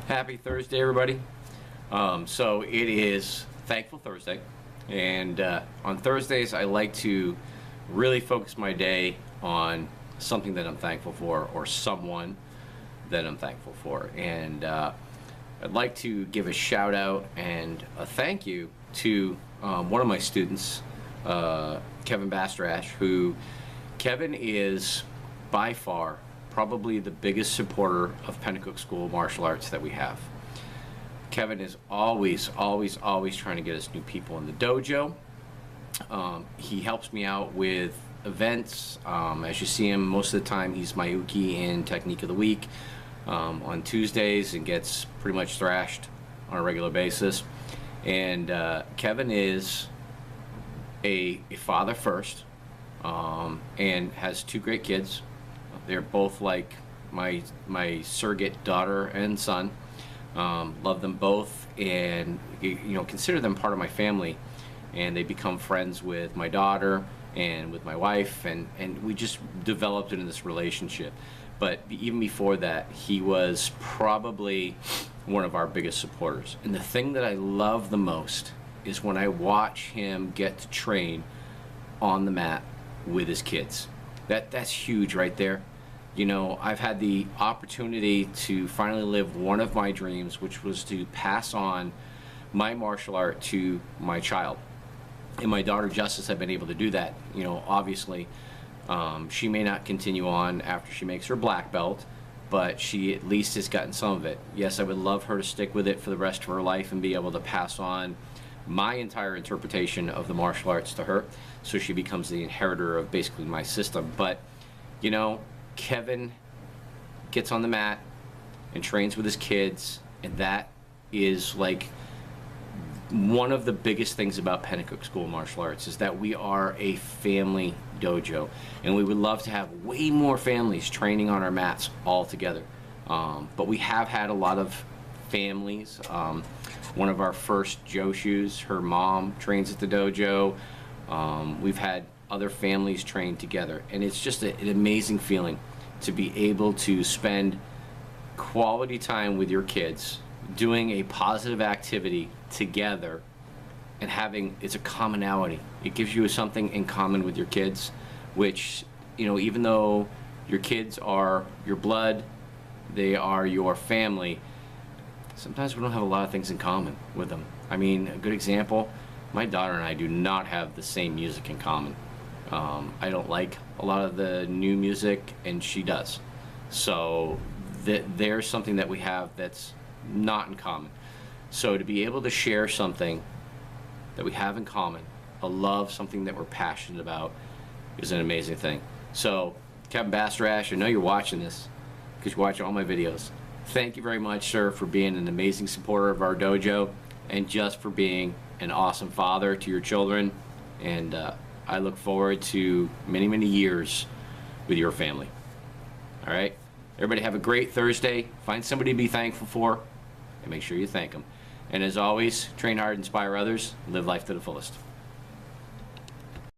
Happy Thursday, everybody. So it is Thankful Thursday, and on Thursdays I like to really focus my day on something that I'm thankful for or someone that I'm thankful for. And I'd like to give a shout out and a thank you to one of my students, Kevin Bastrash, who Kevin is by far probably the biggest supporter of Penacook School Martial Arts that we have. Kevin is always trying to get us new people in the dojo. He helps me out with events. As you see him, most of the time he's my uki in Technique of the Week on Tuesdays and gets pretty much thrashed on a regular basis. And Kevin is a father first and has two great kids. They're both like my surrogate daughter and son. Love them both, and consider them part of my family. And they become friends with my daughter and with my wife, and we just developed into this relationship. But even before that, he was probably one of our biggest supporters. And the thing that I love the most is when I watch him get to train on the mat with his kids. That's huge right there. I've had the opportunity to finally live one of my dreams, which was to pass on my martial art to my child. And my daughter Justice have been able to do that. Obviously, she may not continue on after she makes her black belt, but she at least has gotten some of it. Yes, I would love her to stick with it for the rest of her life and be able to pass on my entire interpretation of the martial arts to her, so she becomes the inheritor of basically my system. But Kevin gets on the mat and trains with his kids, and that is like one of the biggest things about Penacook School Martial Arts, is that we are a family dojo, and we would love to have way more families training on our mats all together. But we have had a lot of families. One of our first Joshus, her mom trains at the dojo. We've had other families train together, and it's just an amazing feeling to be able to spend quality time with your kids doing a positive activity together, and it's a commonality. It gives you something in common with your kids, which even though your kids are your blood, they are your family, sometimes we don't have a lot of things in common with them. I mean, a good example, my daughter and I do not have the same music in common. I don't like a lot of the new music, and she does. So there's something that we have that's not in common. So to be able to share something that we have in common, a love, something that we're passionate about, is an amazing thing. So Kevin Bastrash, I know you're watching this because you watch all my videos. Thank you very much, sir, for being an amazing supporter of our dojo, and just for being an awesome father to your children. And I look forward to many, many years with your family. All right? Everybody have a great Thursday. Find somebody to be thankful for, and make sure you thank them. And as always, train hard, inspire others, live life to the fullest.